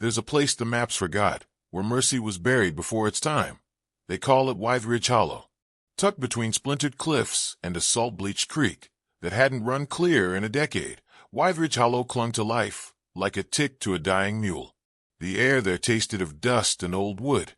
There's a place the maps forgot, where Mercy was buried before its time. They call it Widge Hollow. Tucked between splintered cliffs and a salt-bleached creek that hadn't run clear in a decade, Widge Hollow clung to life, like a tick to a dying mule. The air there tasted of dust and old wood,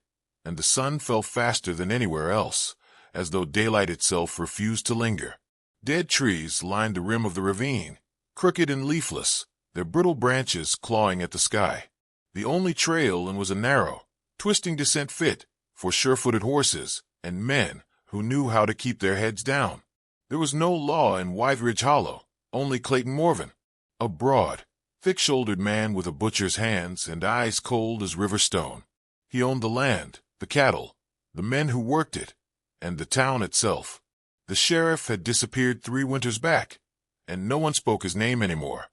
and the sun fell faster than anywhere else, as though daylight itself refused to linger. Dead trees lined the rim of the ravine, crooked and leafless, their brittle branches clawing at the sky. The only trail was a narrow, twisting descent fit for sure-footed horses and men who knew how to keep their heads down. There was no law in Widge Hollow, only Clayton Morvin, a broad, thick-shouldered man with a butcher's hands and eyes cold as river stone. He owned the land, the cattle, the men who worked it, and the town itself. The sheriff had disappeared 3 winters back, and no one spoke his name anymore.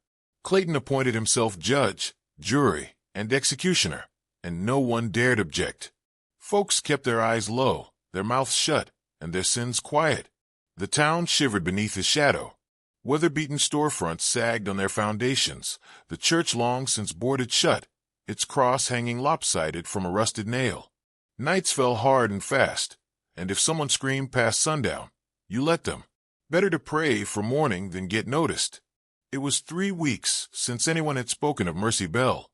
Clayton appointed himself judge, jury, and executioner, and no one dared object. Folks kept their eyes low, their mouths shut, and their sins quiet. The town shivered beneath his shadow. Weather-beaten storefronts sagged on their foundations, the church long since boarded shut, its cross hanging lopsided from a rusted nail. Nights fell hard and fast, and if someone screamed past sundown, you let them. Better to pray for morning than get noticed. It was 3 weeks since anyone had spoken of Mercy Bell.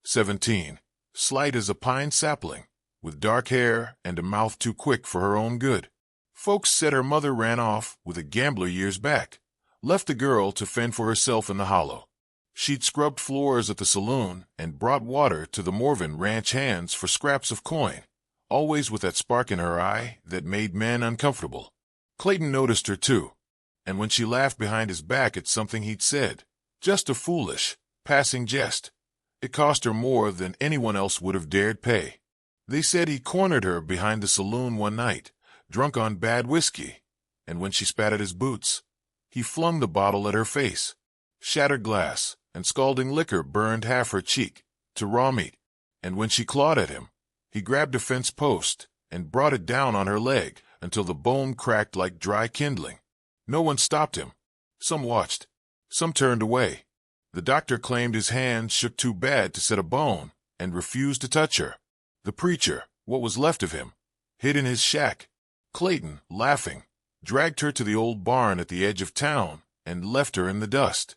17, slight as a pine sapling, with dark hair and a mouth too quick for her own good. Folks said her mother ran off with a gambler years back, left the girl to fend for herself in the hollow. She'd scrubbed floors at the saloon and brought water to the Morvin ranch hands for scraps of coin, always with that spark in her eye that made men uncomfortable. Clayton noticed her too, and when she laughed behind his back at something he'd said, just a foolish, passing jest, it cost her more than anyone else would have dared pay. They said he cornered her behind the saloon one night, drunk on bad whiskey, and when she spat at his boots, he flung the bottle at her face. Shattered glass and scalding liquor burned half her cheek to raw meat, and when she clawed at him, he grabbed a fence post and brought it down on her leg until the bone cracked like dry kindling. No one stopped him. Some watched. Some turned away. The doctor claimed his hand shook too bad to set a bone and refused to touch her. The preacher, what was left of him, hid in his shack. Clayton, laughing, dragged her to the old barn at the edge of town and left her in the dust.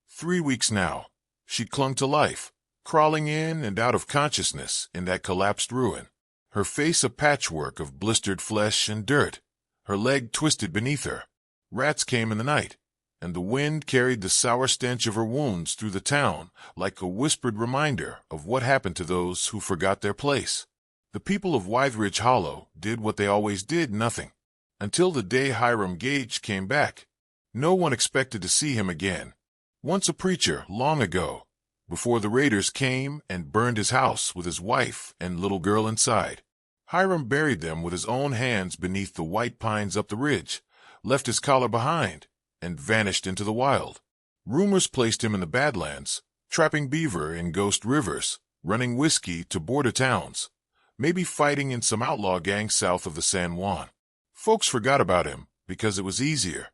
3 weeks now. She clung to life, crawling in and out of consciousness in that collapsed ruin, her face a patchwork of blistered flesh and dirt, her leg twisted beneath her. Rats came in the night, and the wind carried the sour stench of her wounds through the town like a whispered reminder of what happened to those who forgot their place. The people of Widge Hollow did what they always did, nothing, until the day Hyram Gage came back. No one expected to see him again. Once a preacher, long ago, before the raiders came and burned his house with his wife and little girl inside. Hyram buried them with his own hands beneath the white pines up the ridge, left his collar behind, and vanished into the wild. Rumors placed him in the Badlands, trapping beaver in ghost rivers, running whiskey to border towns, maybe fighting in some outlaw gang south of the San Juan. Folks forgot about him because it was easier.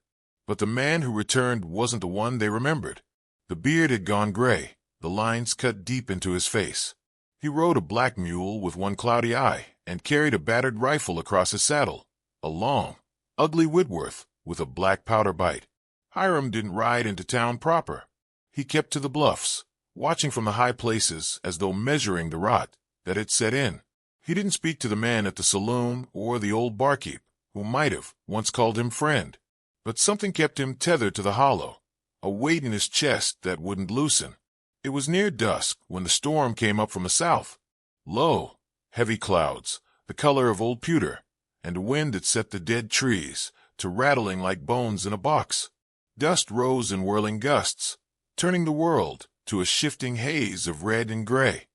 But the man who returned wasn't the one they remembered. The beard had gone gray, the lines cut deep into his face. He rode a black mule with one cloudy eye and carried a battered rifle across his saddle, a long, ugly Whitworth with a black powder bite. Hyram didn't ride into town proper. He kept to the bluffs, watching from the high places as though measuring the rot that had set in. He didn't speak to the man at the saloon or the old barkeep, who might have once called him friend. But something kept him tethered to the hollow, a weight in his chest that wouldn't loosen. It was near dusk when the storm came up from the south. Low, heavy clouds, the color of old pewter, and a wind that set the dead trees to rattling like bones in a box. Dust rose in whirling gusts, turning the world to a shifting haze of red and gray.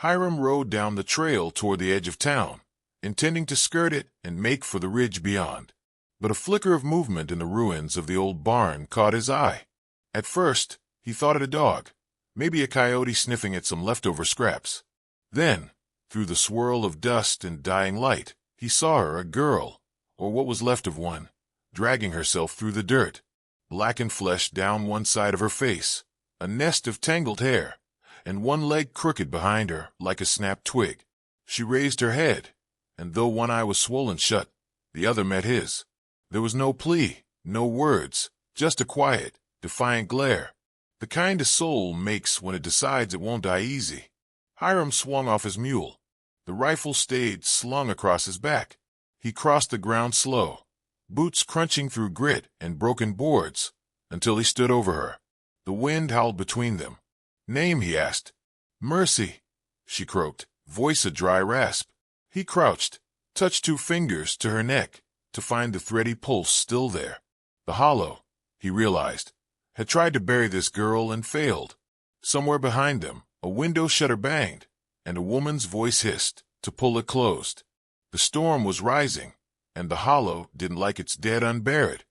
Hyram rode down the trail toward the edge of town, intending to skirt it and make for the ridge beyond. But a flicker of movement in the ruins of the old barn caught his eye. At first, he thought it a dog, maybe a coyote sniffing at some leftover scraps. Then, through the swirl of dust and dying light, he saw her, a girl, or what was left of one, dragging herself through the dirt, blackened flesh down one side of her face, a nest of tangled hair, and one leg crooked behind her like a snapped twig. She raised her head, and though one eye was swollen shut, the other met his. There was no plea, no words, just a quiet, defiant glare. The kind a soul makes when it decides it won't die easy. Hyram swung off his mule. The rifle stayed slung across his back. He crossed the ground slow, boots crunching through grit and broken boards, until he stood over her. The wind howled between them. "Name?" he asked. "Mercy," she croaked, voice a dry rasp. He crouched, touched 2 fingers to her neck, to find the thready pulse still there. The hollow, he realized, had tried to bury this girl and failed. Somewhere behind them, a window shutter banged, and a woman's voice hissed to pull it closed. The storm was rising, and the hollow didn't like its dead unburied.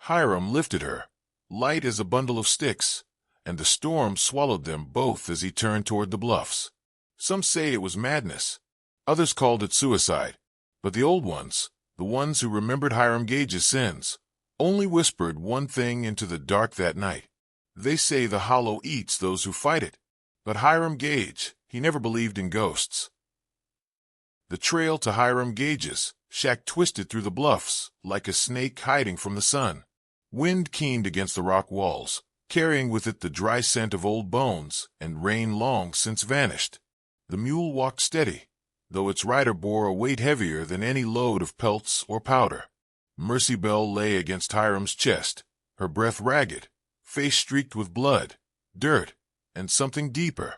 Hyram lifted her, light as a bundle of sticks, and the storm swallowed them both as he turned toward the bluffs. Some say it was madness. Others called it suicide. But the old ones, the ones who remembered Hyram Gage's sins, only whispered one thing into the dark that night. They say the hollow eats those who fight it. But Hyram Gage, he never believed in ghosts. The trail to Hyram Gage's shack twisted through the bluffs like a snake hiding from the sun. Wind keened against the rock walls, carrying with it the dry scent of old bones and rain long since vanished. The mule walked steady, though its rider bore a weight heavier than any load of pelts or powder. Mercy Bell lay against Hyram's chest, her breath ragged, face streaked with blood, dirt, and something deeper,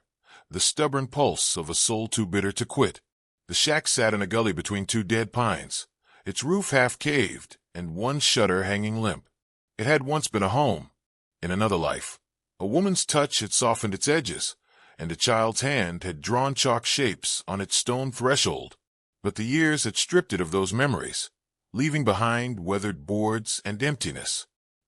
the stubborn pulse of a soul too bitter to quit. The shack sat in a gully between 2 dead pines, its roof half caved and one shutter hanging limp. It had once been a home, in another life. A woman's touch had softened its edges, and a child's hand had drawn chalk shapes on its stone threshold. But the years had stripped it of those memories, leaving behind weathered boards and emptiness.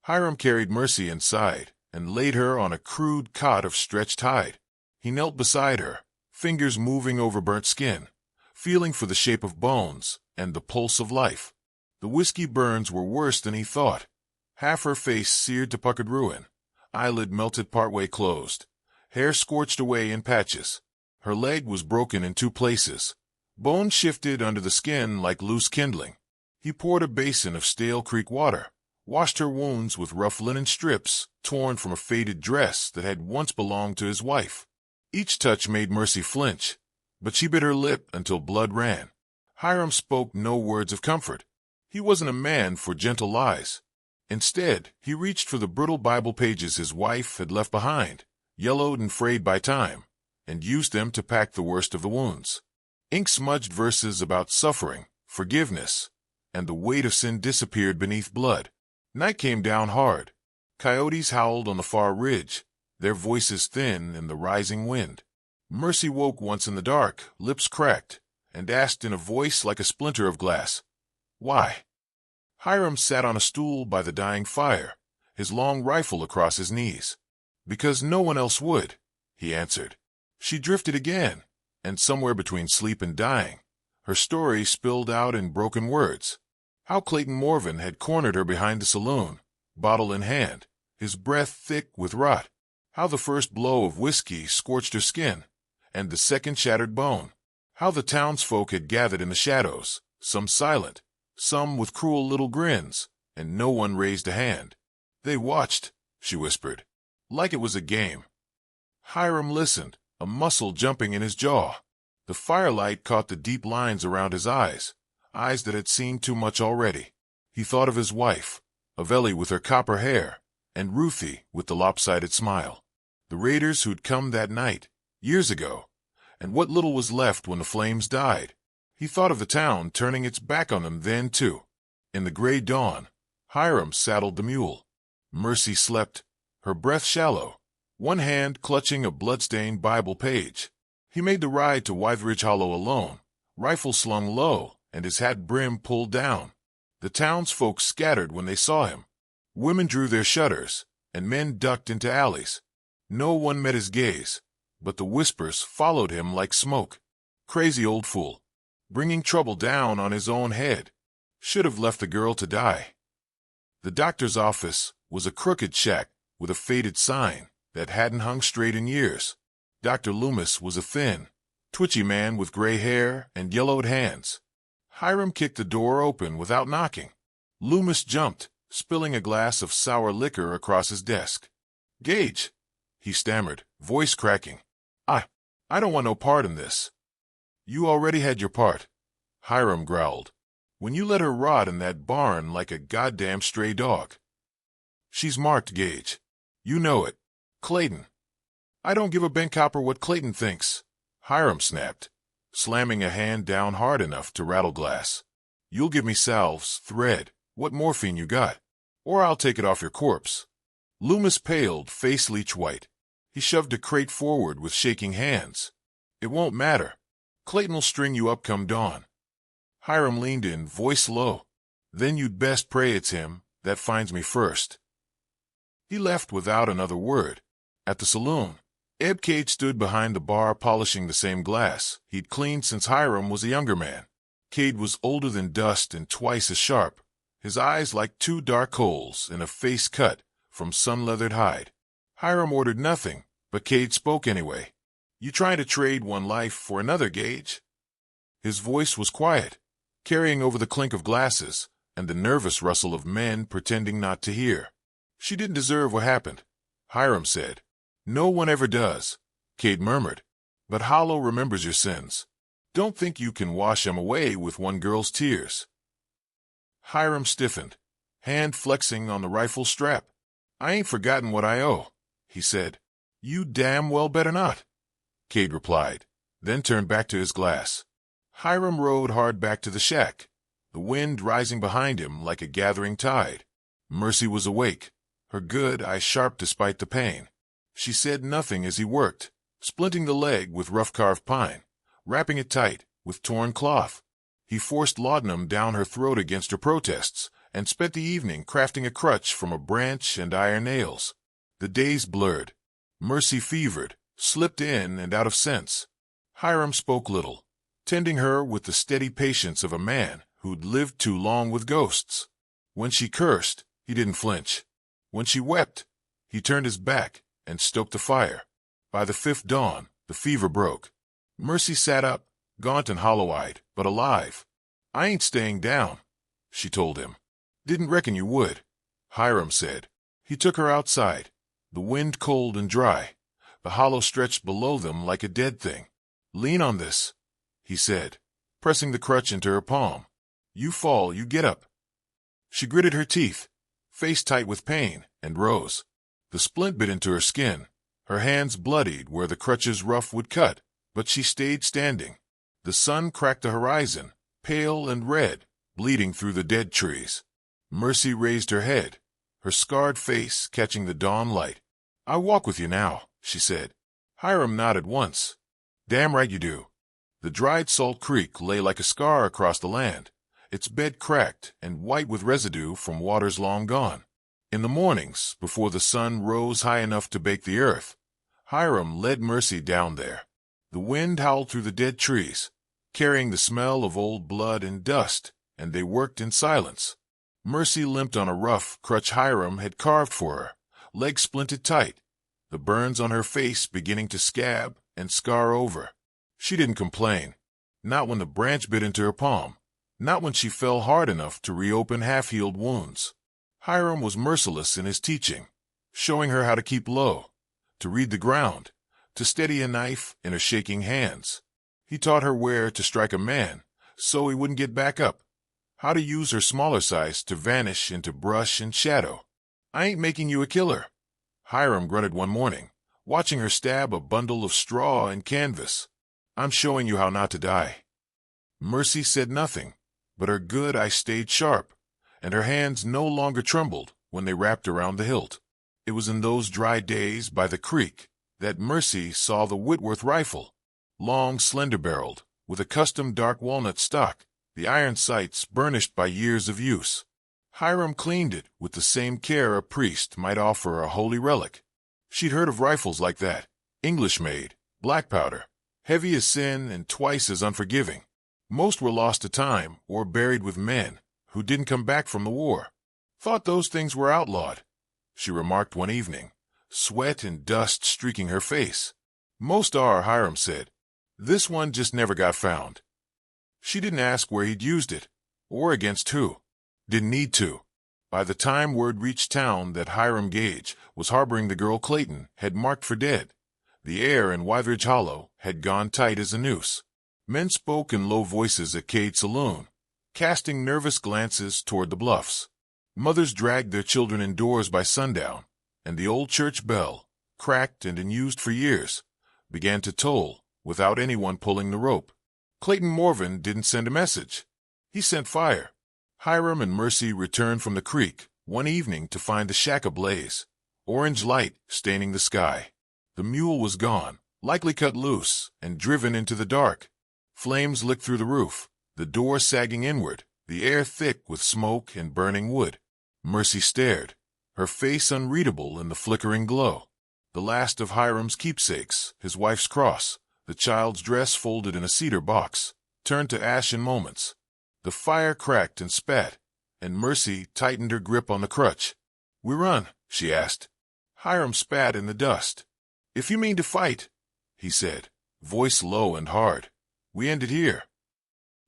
Hyram carried Mercy inside and laid her on a crude cot of stretched hide. He knelt beside her, fingers moving over burnt skin, feeling for the shape of bones and the pulse of life. The whiskey burns were worse than he thought. Half her face seared to puckered ruin, eyelid melted partway closed, hair scorched away in patches. Her leg was broken in 2 places. Bone shifted under the skin like loose kindling. He poured a basin of stale creek water, washed her wounds with rough linen strips torn from a faded dress that had once belonged to his wife. Each touch made Mercy flinch, but she bit her lip until blood ran. Hyram spoke no words of comfort. He wasn't a man for gentle lies. Instead, he reached for the brittle Bible pages his wife had left behind, yellowed and frayed by time, and used them to pack the worst of the wounds. Ink-smudged verses about suffering, forgiveness, and the weight of sin disappeared beneath blood. Night came down hard. Coyotes howled on the far ridge, their voices thin in the rising wind. Mercy woke once in the dark, lips cracked, and asked in a voice like a splinter of glass, "Why?" Hyram sat on a stool by the dying fire, his long rifle across his knees. "Because no one else would," he answered. She drifted again, and somewhere between sleep and dying, her story spilled out in broken words. How Clayton Morvin had cornered her behind the saloon, bottle in hand, his breath thick with rot. How the first blow of whiskey scorched her skin, and the second shattered bone. How the townsfolk had gathered in the shadows, some silent, some with cruel little grins, and no one raised a hand. "They watched," she whispered, "like it was a game." Hyram listened, a muscle jumping in his jaw. The firelight caught the deep lines around his eyes that had seen too much already. He thought of his wife, of Ellie with her copper hair, and Ruthie with the lopsided smile. The raiders who'd come that night, years ago, and what little was left when the flames died. He thought of the town turning its back on them then, too. In the gray dawn, Hyram saddled the mule. Mercy slept, her breath shallow, one hand clutching a blood-stained Bible page. He made the ride to Widge Hollow alone, rifle slung low and his hat brim pulled down. The townsfolk scattered when they saw him. Women drew their shutters, and men ducked into alleys. No one met his gaze, but the whispers followed him like smoke. Crazy old fool, bringing trouble down on his own head. Should have left the girl to die. The doctor's office was a crooked shack with a faded sign that hadn't hung straight in years. Dr. Loomis was a thin, twitchy man with gray hair and yellowed hands. Hyram kicked the door open without knocking. Loomis jumped, spilling a glass of sour liquor across his desk. "Gage," he stammered, voice cracking. I don't want no part in this." "You already had your part," Hyram growled, "when you let her rot in that barn like a goddamn stray dog. She's marked, Gage. You know it. Clayton." "I don't give a bent copper what Clayton thinks," Hyram snapped, slamming a hand down hard enough to rattle glass. "You'll give me salves, thread, what morphine you got, or I'll take it off your corpse." Loomis paled, face leech white. He shoved a crate forward with shaking hands. "It won't matter. Clayton'll string you up come dawn." Hyram leaned in, voice low. "Then you'd best pray it's him that finds me first." He left without another word. At the saloon, Eb Cage stood behind the bar polishing the same glass he'd cleaned since Hyram was a younger man. Cade was older than dust and twice as sharp, his eyes like two dark holes in a face cut from sun-leathered hide. Hyram ordered nothing, but Cade spoke anyway. "You trying to trade one life for another, Gage?" His voice was quiet, carrying over the clink of glasses and the nervous rustle of men pretending not to hear. "She didn't deserve what happened," Hyram said. "No one ever does," Cade murmured. "But Hollow remembers your sins. Don't think you can wash them away with one girl's tears." Hyram stiffened, hand flexing on the rifle strap. "I ain't forgotten what I owe," he said. "You damn well better not," Cade replied, then turned back to his glass. Hyram rode hard back to the shack, the wind rising behind him like a gathering tide. Mercy was awake, her good eye sharp despite the pain. She said nothing as he worked, splinting the leg with rough-carved pine, wrapping it tight with torn cloth. He forced laudanum down her throat against her protests, and spent the evening crafting a crutch from a branch and iron nails. The days blurred. Mercy fevered, slipped in and out of sense. Hyram spoke little, tending her with the steady patience of a man who'd lived too long with ghosts. When she cursed, he didn't flinch. When she wept, he turned his back and stoked the fire. By the fifth dawn, the fever broke. Mercy sat up, gaunt and hollow-eyed, but alive. "I ain't staying down," she told him. "Didn't reckon you would," Hyram said. He took her outside, the wind cold and dry, the hollow stretched below them like a dead thing. "Lean on this," he said, pressing the crutch into her palm. "You fall, you get up." She gritted her teeth, face tight with pain, and rose. The splint bit into her skin. Her hands bloodied where the crutch's rough would cut, but she stayed standing. The sun cracked the horizon, pale and red, bleeding through the dead trees. Mercy raised her head, her scarred face catching the dawn light. "I walk with you now," she said. Hyram nodded once. "Damn right you do." The dried salt creek lay like a scar across the land, its bed cracked and white with residue from waters long gone. In the mornings, before the sun rose high enough to bake the earth, Hyram led Mercy down there. The wind howled through the dead trees, carrying the smell of old blood and dust, and they worked in silence. Mercy limped on a rough crutch Hyram had carved for her, legs splinted tight, the burns on her face beginning to scab and scar over. She didn't complain, not when the branch bit into her palm, not when she fell hard enough to reopen half-healed wounds. Hyram was merciless in his teaching, showing her how to keep low, to read the ground, to steady a knife in her shaking hands. He taught her where to strike a man so he wouldn't get back up, how to use her smaller size to vanish into brush and shadow. "I ain't making you a killer," Hyram grunted one morning, watching her stab a bundle of straw and canvas. "I'm showing you how not to die." Mercy said nothing, but her good eye stayed sharp, and her hands no longer trembled when they wrapped around the hilt. It was in those dry days by the creek that Mercy saw the Whitworth rifle, long, slender-barreled, with a custom dark walnut stock, the iron sights burnished by years of use. Hyram cleaned it with the same care a priest might offer a holy relic. She'd heard of rifles like that, English-made, black powder, heavy as sin and twice as unforgiving. Most were lost to time or buried with men who didn't come back from the war. "Thought those things were outlawed," she remarked one evening, sweat and dust streaking her face. Most are, Hyram said. This one just never got found. She didn't ask where he'd used it, or against who. Didn't need to. By the time word reached town that Hyram Gage was harboring the girl Clayton had marked for dead, the air in Widge Hollow had gone tight as a noose. Men spoke in low voices at Cade's saloon, casting nervous glances toward the bluffs. Mothers dragged their children indoors by sundown, and the old church bell, cracked and unused for years, began to toll without anyone pulling the rope. Clayton Morvin didn't send a message. He sent fire. Hyram and Mercy returned from the creek one evening to find the shack ablaze, orange light staining the sky. The mule was gone, likely cut loose and driven into the dark. Flames licked through the roof, the door sagging inward, the air thick with smoke and burning wood. Mercy stared, her face unreadable in the flickering glow. The last of Hyram's keepsakes, his wife's cross, the child's dress folded in a cedar box, turned to ash in moments. The fire cracked and spat, and Mercy tightened her grip on the crutch. "We run?" she asked. Hyram spat in the dust. "If you mean to fight," he said, voice low and hard, "we end it here."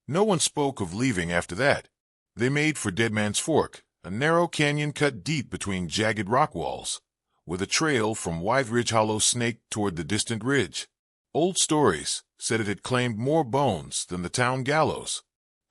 No one spoke of leaving after that. They made for Dead Man's Fork, a narrow canyon cut deep between jagged rock walls, with a trail from Widge Hollow snaked toward the distant ridge. Old stories said it had claimed more bones than the town gallows.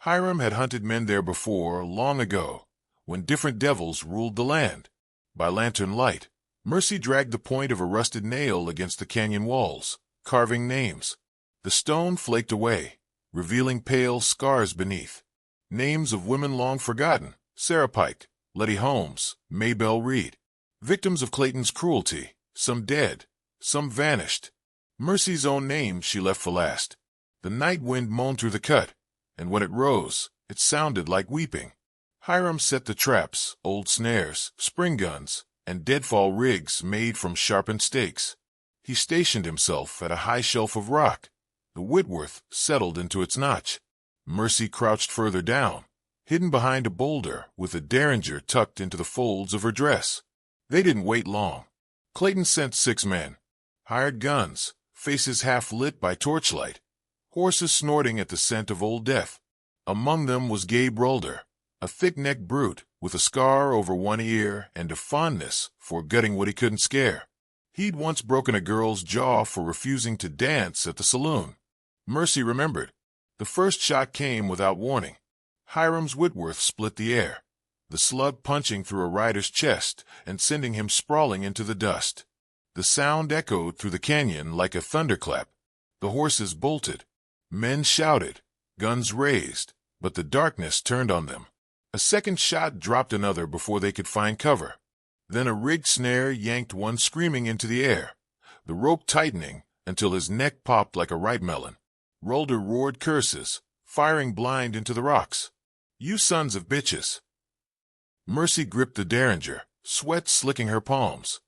Hyram had hunted men there before, long ago, when different devils ruled the land. By lantern light, Mercy dragged the point of a rusted nail against the canyon walls, carving names. The stone flaked away, revealing pale scars beneath. Names of women long forgotten: Sarah Pike, Letty Holmes, Maybelle Reed. Victims of Clayton's cruelty, some dead, some vanished. Mercy's own name she left for last. The night wind moaned through the cut, and when it rose, it sounded like weeping. Hyram set the traps, old snares, spring guns, and deadfall rigs made from sharpened stakes. He stationed himself at a high shelf of rock. The Whitworth settled into its notch. Mercy crouched further down, hidden behind a boulder with a derringer tucked into the folds of her dress. They didn't wait long. Clayton sent 6 men, hired guns, faces half lit by torchlight, horses snorting at the scent of old death. Among them was Gabe Rolder, a thick-necked brute with a scar over one ear and a fondness for gutting what he couldn't scare. He'd once broken a girl's jaw for refusing to dance at the saloon. Mercy remembered. The first shot came without warning. Hyram's Whitworth split the air, the slug punching through a rider's chest and sending him sprawling into the dust. The sound echoed through the canyon like a thunderclap. The horses bolted. Men shouted, guns raised, but the darkness turned on them. A second shot dropped another before they could find cover. Then a rigged snare yanked one screaming into the air, the rope tightening until his neck popped like a ripe melon. Rolder roared curses, firing blind into the rocks. "You sons of bitches!" Mercy gripped the derringer, sweat slicking her palms.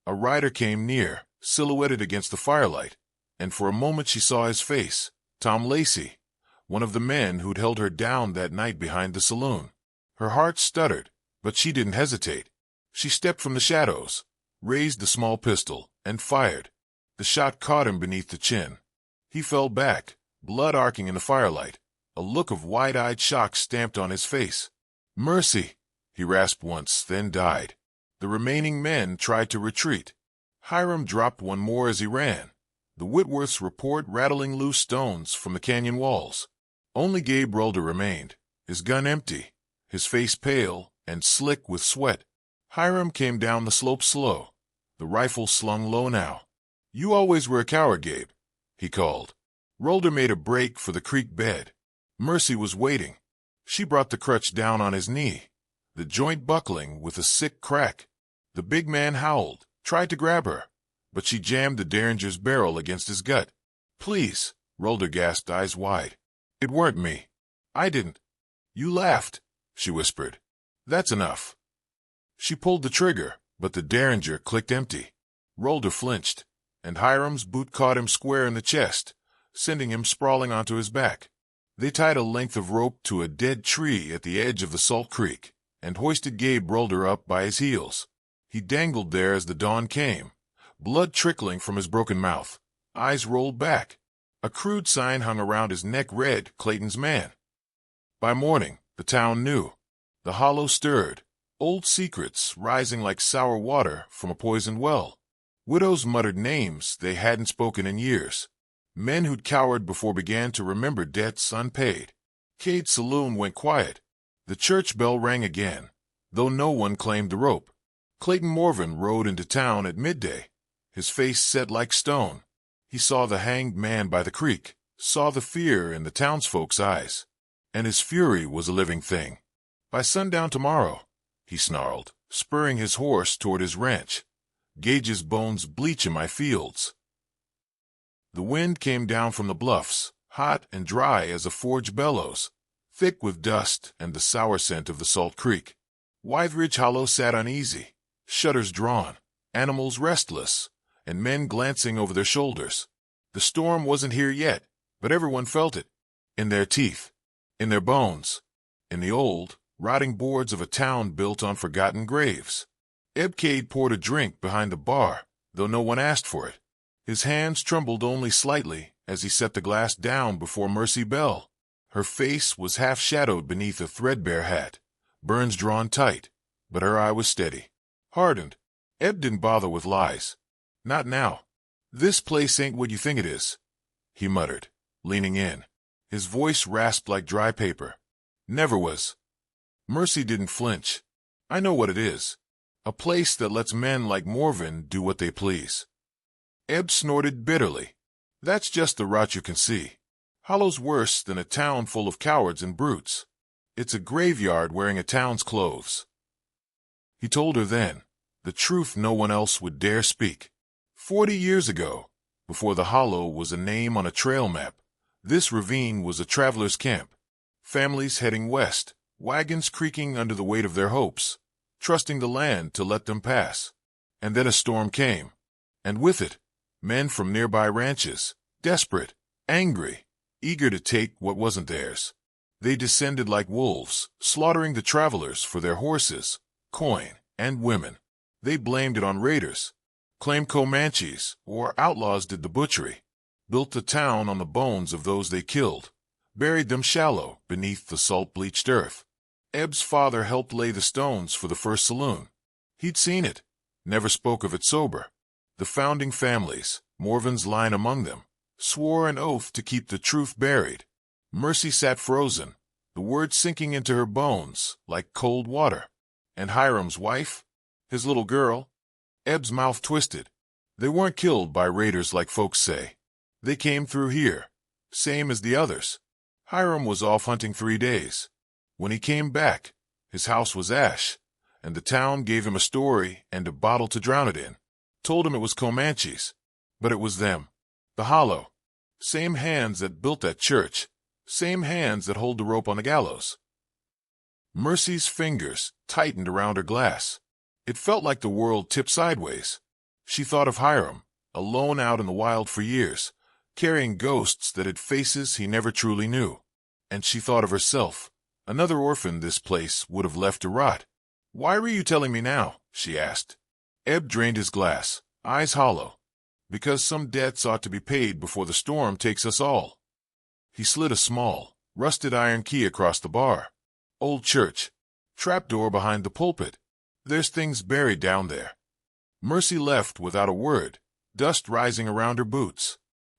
A rider came near, silhouetted against the firelight, and for a moment she saw his face, Tom Lacey, one of the men who'd held her down that night behind the saloon. Her heart stuttered, but she didn't hesitate. She stepped from the shadows, raised the small pistol, and fired. The shot caught him beneath the chin. He fell back, blood arcing in the firelight, a look of wide-eyed shock stamped on his face. "Mercy!" he rasped once, then died. The remaining men tried to retreat. Hyram dropped one more as he ran, the Whitworth's report rattling loose stones from the canyon walls. Only Gabe Rolder remained, his gun empty, his face pale and slick with sweat. Hyram came down the slope slow, the rifle slung low now. "You always were a coward, Gabe," he called. Rolder made a break for the creek bed. Mercy was waiting. She brought the crutch down on his knee, the joint buckling with a sick crack. The big man howled, tried to grab her, but she jammed the derringer's barrel against his gut. "Please," Rolder gasped, eyes wide. "It weren't me. I didn't." "You laughed," she whispered. "That's enough." She pulled the trigger, but the derringer clicked empty. Rolder flinched, and Hyram's boot caught him square in the chest, sending him sprawling onto his back. They tied a length of rope to a dead tree at the edge of the Salt Creek and hoisted Gabe Rolder up by his heels. He dangled there as the dawn came, blood trickling from his broken mouth, eyes rolled back. A crude sign hung around his neck read, "Clayton's man." By morning, the town knew. The hollow stirred, old secrets rising like sour water from a poisoned well. Widows muttered names they hadn't spoken in years. Men who'd cowered before began to remember debts unpaid. Cade's saloon went quiet. The church bell rang again, though no one claimed the rope. Clayton Morvin rode into town at midday, his face set like stone. He saw the hanged man by the creek, saw the fear in the townsfolk's eyes. And his fury was a living thing. "By sundown tomorrow," he snarled, spurring his horse toward his ranch. "Gage's bones bleach in my fields." The wind came down from the bluffs, hot and dry as a forge bellows, thick with dust and the sour scent of the salt creek. Widge Hollow sat uneasy, shutters drawn, animals restless, and men glancing over their shoulders. The storm wasn't here yet, but everyone felt it. In their teeth, in their bones, in the old, rotting boards of a town built on forgotten graves. Cade poured a drink behind the bar, though no one asked for it. His hands trembled only slightly as he set the glass down before Mercy Bell. Her face was half-shadowed beneath a threadbare hat, Burns drawn tight, but her eye was steady, hardened. Didn't bother with lies. "Not now. This place ain't what you think it is," he muttered, leaning in. His voice rasped like dry paper. "Never was." Mercy didn't flinch. "I know what it is. A place that lets men like Morvin do what they please." Snorted bitterly. "That's just the rot you can see. Hollow's worse than a town full of cowards and brutes. It's a graveyard wearing a town's clothes." He told her then, the truth no one else would dare speak. 40 years ago, before the Hollow was a name on a trail map, this ravine was a traveler's camp. Families heading west, wagons creaking under the weight of their hopes, trusting the land to let them pass. And then a storm came. And with it, men from nearby ranches, desperate, angry, eager to take what wasn't theirs. They descended like wolves, slaughtering the travelers for their horses, coin, and women. They blamed it on raiders, claimed Comanches or outlaws did the butchery, built the town on the bones of those they killed, buried them shallow beneath the salt-bleached earth. Ebb's father helped lay the stones for the first saloon. He'd seen it, never spoke of it sober. The founding families, Morvin's line among them, swore an oath to keep the truth buried. Mercy sat frozen, the words sinking into her bones like cold water. And Hyram's wife? His little girl? Ebb's mouth twisted. They weren't killed by raiders like folks say. They came through here, same as the others. Hyram was off hunting 3 days. When he came back, his house was ash, and the town gave him a story and a bottle to drown it in. Told him it was Comanches, but it was them. The Hollow. Same hands that built that church, same hands that hold the rope on the gallows. Mercy's fingers tightened around her glass. It felt like the world tipped sideways. She thought of Hyram, alone out in the wild for years, carrying ghosts that had faces he never truly knew. And she thought of herself, another orphan this place would have left to rot. "Why were you telling me now?" she asked. Ebb drained his glass, eyes hollow. "Because some debts ought to be paid before the storm takes us all." He slid a small, rusted iron key across the bar. "Old church. Trapdoor behind the pulpit. There's things buried down there." Mercy left without a word, dust rising around her boots.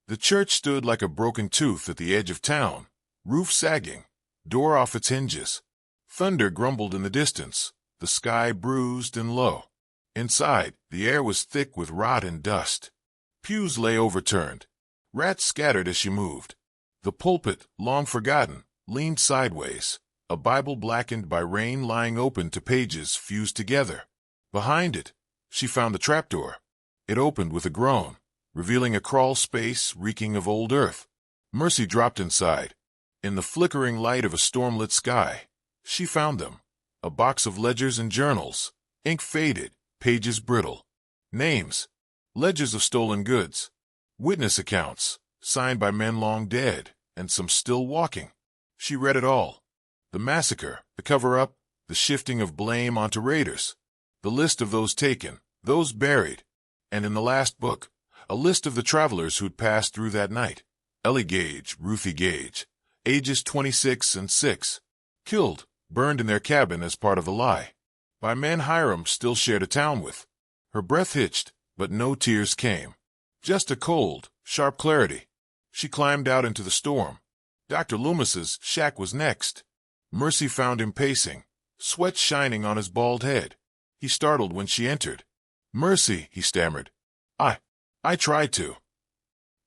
The church stood like a broken tooth at the edge of town, roof sagging, door off its hinges. Thunder grumbled in the distance, the sky bruised and low. Inside, the air was thick with rot and dust. Pews lay overturned. Rats scattered as she moved. The pulpit, long forgotten, leaned sideways, a Bible blackened by rain lying open to pages fused together. Behind it, she found the trapdoor. It opened with a groan, revealing a crawl space reeking of old earth. Mercy dropped inside. In the flickering light of a storm-lit sky, she found them. A box of ledgers and journals, ink faded, pages brittle. Names, ledgers of stolen goods, witness accounts, signed by men long dead, and some still walking. She read it all. The massacre, the cover-up, the shifting of blame onto raiders, the list of those taken, those buried, and in the last book, a list of the travelers who'd passed through that night. Ellie Gage, Ruthie Gage, ages 26 and 6, killed, burned in their cabin as part of the lie, by men Hyram still shared a town with. Her breath hitched, but no tears came. Just a cold, sharp clarity. She climbed out into the storm. Dr. Loomis's shack was next. Mercy found him pacing, sweat shining on his bald head. He startled when she entered. "Mercy," he stammered. I tried to."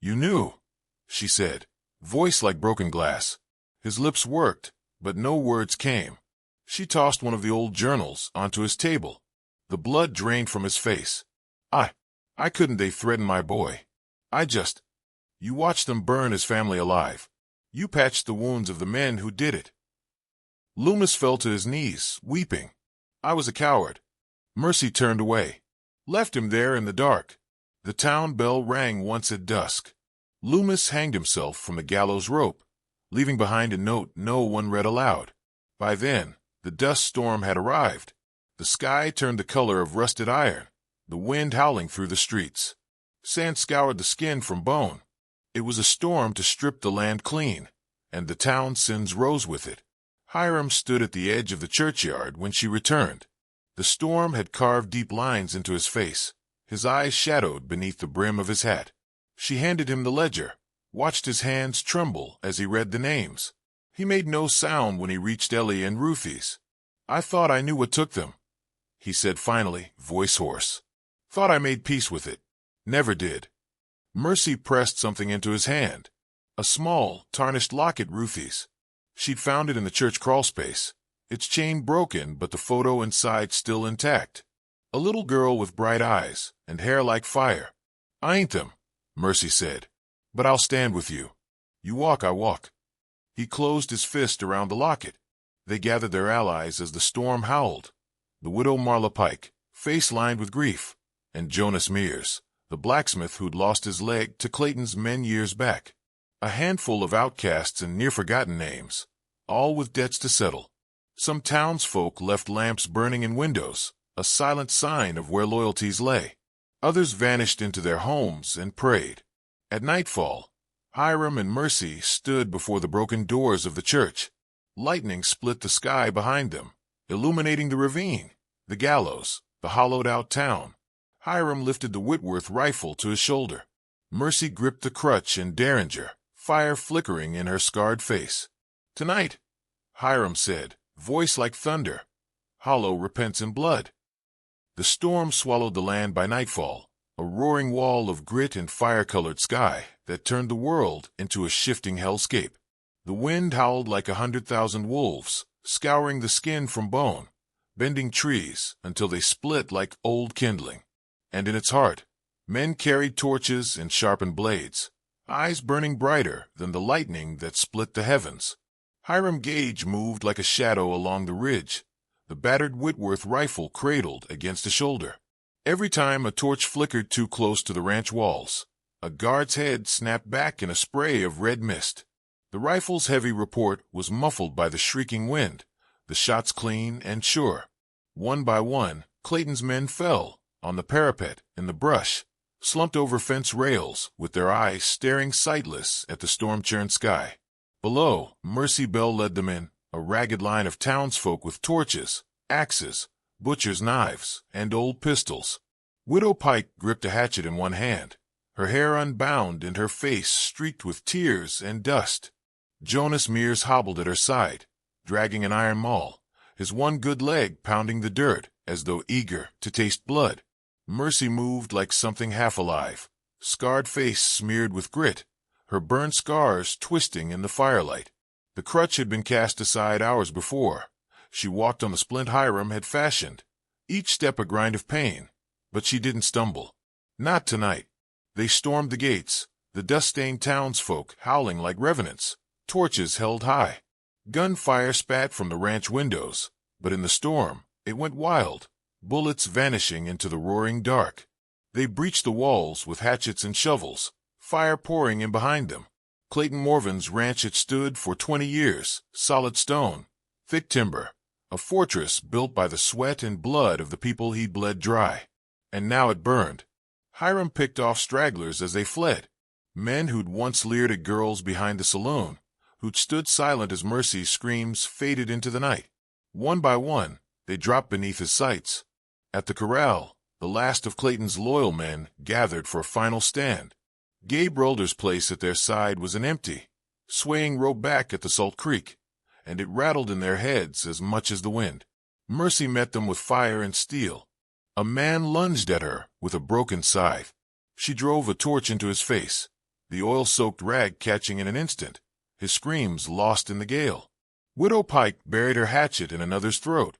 "You knew," she said, voice like broken glass. His lips worked, but no words came. She tossed one of the old journals onto his table. The blood drained from his face. I couldn't. They threatened my boy. You watched them burn his family alive. You patched the wounds of the men who did it." Loomis fell to his knees, weeping. "I was a coward." Mercy turned away. Left him there in the dark. The town bell rang once at dusk. Loomis hanged himself from the gallows rope, leaving behind a note no one read aloud. By then, the dust storm had arrived. The sky turned the color of rusted iron, the wind howling through the streets. Sand scoured the skin from bone. It was a storm to strip the land clean, and the town's sins rose with it. Hyram stood at the edge of the churchyard when she returned. The storm had carved deep lines into his face, his eyes shadowed beneath the brim of his hat. She handed him the ledger, watched his hands tremble as he read the names. He made no sound when he reached Ellie and Ruthie's. "I thought I knew what took them," he said finally, voice hoarse. "Thought I made peace with it. Never did." Mercy pressed something into his hand. A small, tarnished locket. Ruthie's. She'd found it in the church crawlspace. Its chain broken, but the photo inside still intact. A little girl with bright eyes and hair like fire. "I ain't them," Mercy said, "but I'll stand with you. You walk, I walk." He closed his fist around the locket. They gathered their allies as the storm howled. The widow Marla Pike, face lined with grief, and Jonas Mears, the blacksmith who'd lost his leg to Clayton's men years back. A handful of outcasts and near-forgotten names, all with debts to settle. Some townsfolk left lamps burning in windows, a silent sign of where loyalties lay. Others vanished into their homes and prayed. At nightfall, Hyram and Mercy stood before the broken doors of the church. Lightning split the sky behind them, illuminating the ravine, the gallows, the hollowed-out town. Hyram lifted the Whitworth rifle to his shoulder. Mercy gripped the crutch and derringer, fire flickering in her scarred face. "Tonight," Hyram said, voice like thunder, "Hollow repents in blood." The storm swallowed the land by nightfall, a roaring wall of grit and fire-colored sky that turned the world into a shifting hellscape. The wind howled like 100,000 wolves, scouring the skin from bone, bending trees until they split like old kindling. And in its heart, men carried torches and sharpened blades, eyes burning brighter than the lightning that split the heavens. Hyram Gage moved like a shadow along the ridge, the battered Whitworth rifle cradled against a shoulder. Every time a torch flickered too close to the ranch walls, a guard's head snapped back in a spray of red mist. The rifle's heavy report was muffled by the shrieking wind, the shots clean and sure. One by one, Clayton's men fell, on the parapet, in the brush, slumped over fence rails, with their eyes staring sightless at the storm-churned sky. Below, Mercy Bell led them in, a ragged line of townsfolk with torches, axes, butcher's knives, and old pistols. Widow Pike gripped a hatchet in one hand, her hair unbound and her face streaked with tears and dust. Jonas Mears hobbled at her side, dragging an iron maul, his one good leg pounding the dirt as though eager to taste blood. Mercy moved like something half alive, scarred face smeared with grit, her burned scars twisting in the firelight. The crutch had been cast aside hours before. She walked on the splint Hyram had fashioned, each step a grind of pain, but she didn't stumble. Not tonight. They stormed the gates, the dust-stained townsfolk howling like revenants, torches held high. Gunfire spat from the ranch windows, but in the storm, it went wild, bullets vanishing into the roaring dark. They breached the walls with hatchets and shovels, fire pouring in behind them. Clayton Morvin's ranch had stood for 20 years, solid stone, thick timber, a fortress built by the sweat and blood of the people he'd bled dry. And now it burned. Hyram picked off stragglers as they fled. Men who'd once leered at girls behind the saloon, who'd stood silent as Mercy's screams faded into the night. One by one, they dropped beneath his sights. At the corral, the last of Clayton's loyal men gathered for a final stand. Gabe Rolder's place at their side was an empty, swaying row back at the Salt Creek, and it rattled in their heads as much as the wind. Mercy met them with fire and steel. A man lunged at her with a broken scythe. She drove a torch into his face, the oil-soaked rag catching in an instant, his screams lost in the gale. Widow Pike buried her hatchet in another's throat.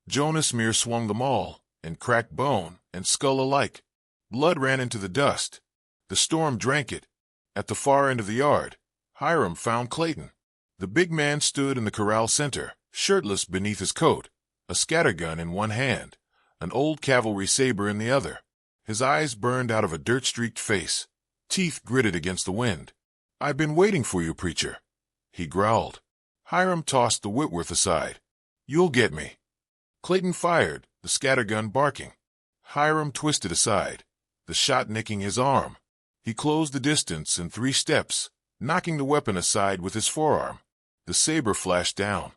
Jonas Meir swung them all, and cracked bone and skull alike. Blood ran into the dust. The storm drank it. At the far end of the yard, Hyram found Clayton. The big man stood in the corral center, shirtless beneath his coat, a scattergun in one hand, an old cavalry saber in the other. His eyes burned out of a dirt-streaked face, teeth gritted against the wind. "I've been waiting for you, preacher," he growled. Hyram tossed the Whitworth aside. "You'll get me." Clayton fired, the scattergun barking. Hyram twisted aside, the shot nicking his arm. He closed the distance in 3 steps, knocking the weapon aside with his forearm. The saber flashed down.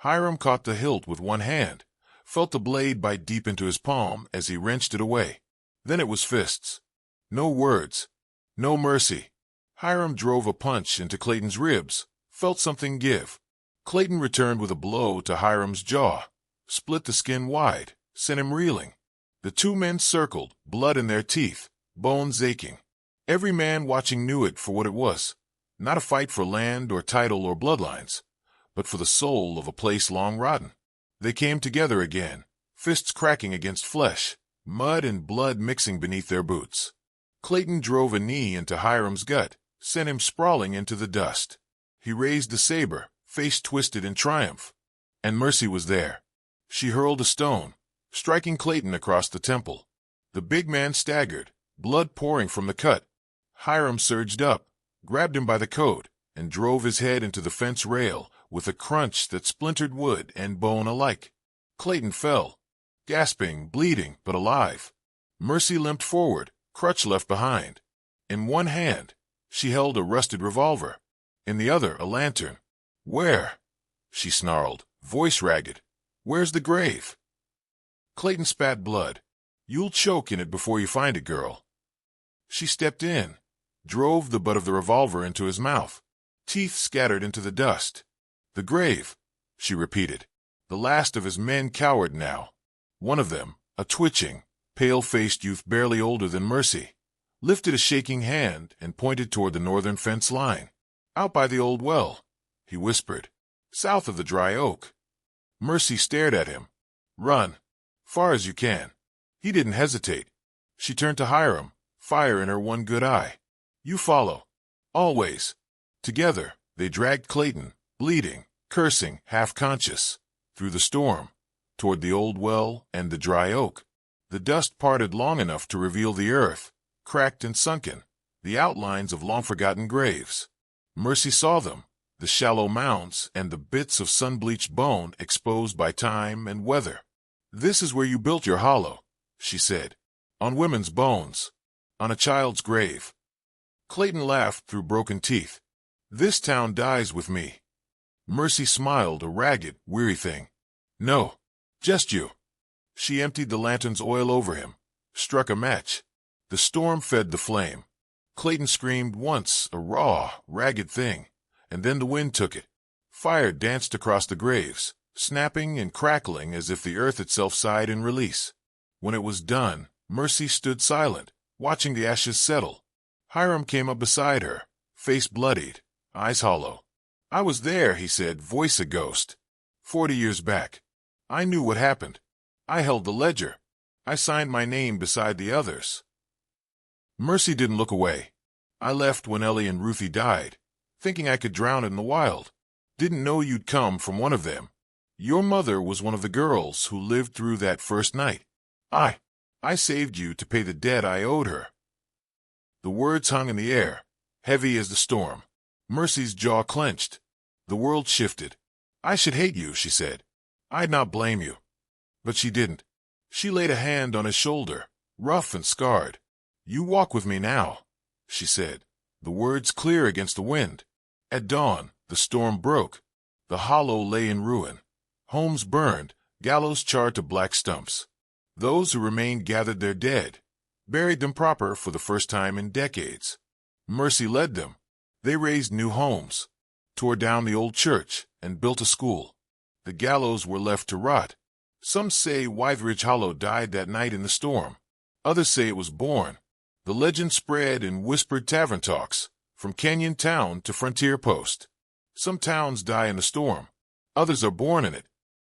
Hyram caught the hilt with one hand, felt the blade bite deep into his palm as he wrenched it away. Then it was fists. No words. No mercy. Hyram drove a punch into Clayton's ribs, felt something give. Clayton returned with a blow to Hyram's jaw, split the skin wide, sent him reeling. The 2 men circled, blood in their teeth, bones aching. Every man watching knew it for what it was. Not a fight for land or title or bloodlines, but for the soul of a place long rotten. They came together again, fists cracking against flesh, mud and blood mixing beneath their boots. Clayton drove a knee into Hyram's gut, sent him sprawling into the dust. He raised the saber, face twisted in triumph. And Mercy was there. She hurled a stone, striking Clayton across the temple. The big man staggered, blood pouring from the cut. Hyram surged up, grabbed him by the coat, and drove his head into the fence rail with a crunch that splintered wood and bone alike. Clayton fell, gasping, bleeding, but alive. Mercy limped forward, crutch left behind. In one hand, she held a rusted revolver. In the other, a lantern. "Where?" she snarled, voice ragged. "Where's the grave?" Clayton spat blood. "You'll choke in it before you find it, girl." She stepped in, drove the butt of the revolver into his mouth. Teeth scattered into the dust. "The grave," she repeated. The last of his men cowered now. One of them, a twitching, pale-faced youth barely older than Mercy, lifted a shaking hand and pointed toward the northern fence line. "Out by the old well," he whispered. "South of the dry oak." Mercy stared at him. "Run. Far as you can." He didn't hesitate. She turned to Hyram, fire in her one good eye. "You follow. Always." Together, they dragged Clayton, bleeding, cursing, half-conscious, through the storm, toward the old well and the dry oak. The dust parted long enough to reveal the earth, cracked and sunken, the outlines of long-forgotten graves. Mercy saw them, the shallow mounds and the bits of sun-bleached bone exposed by time and weather. "This is where you built your hollow," she said. "On women's bones. On a child's grave." Clayton laughed through broken teeth. "This town dies with me." Mercy smiled, a ragged, weary thing. "No, just you." She emptied the lantern's oil over him, struck a match. The storm fed the flame. Clayton screamed once, a raw, ragged thing, and then the wind took it. Fire danced across the graves, snapping and crackling as if the earth itself sighed in release. When it was done, Mercy stood silent, watching the ashes settle. Hyram came up beside her, face bloodied, eyes hollow. "I was there," he said, voice a ghost. 40 years back. I knew what happened. I held the ledger. I signed my name beside the others." Mercy didn't look away. "I left when Ellie and Ruthie died, thinking I could drown in the wild. Didn't know you'd come from one of them. Your mother was one of the girls who lived through that first night. I saved you to pay the debt I owed her." The words hung in the air, heavy as the storm. Mercy's jaw clenched. The world shifted. "I should hate you," she said. "I'd not blame you." But she didn't. She laid a hand on his shoulder, rough and scarred. "You walk with me now," she said, the words clear against the wind. At dawn, the storm broke. The hollow lay in ruin. Homes burned, gallows charred to black stumps. Those who remained gathered their dead, buried them proper for the first time in decades. Mercy led them. They raised new homes, tore down the old church, and built a school. The gallows were left to rot. Some say Widge Hollow died that night in the storm. Others say it was born. The legend spread in whispered tavern talks, from canyon town to frontier post. Some towns die in a storm. Others are born in it,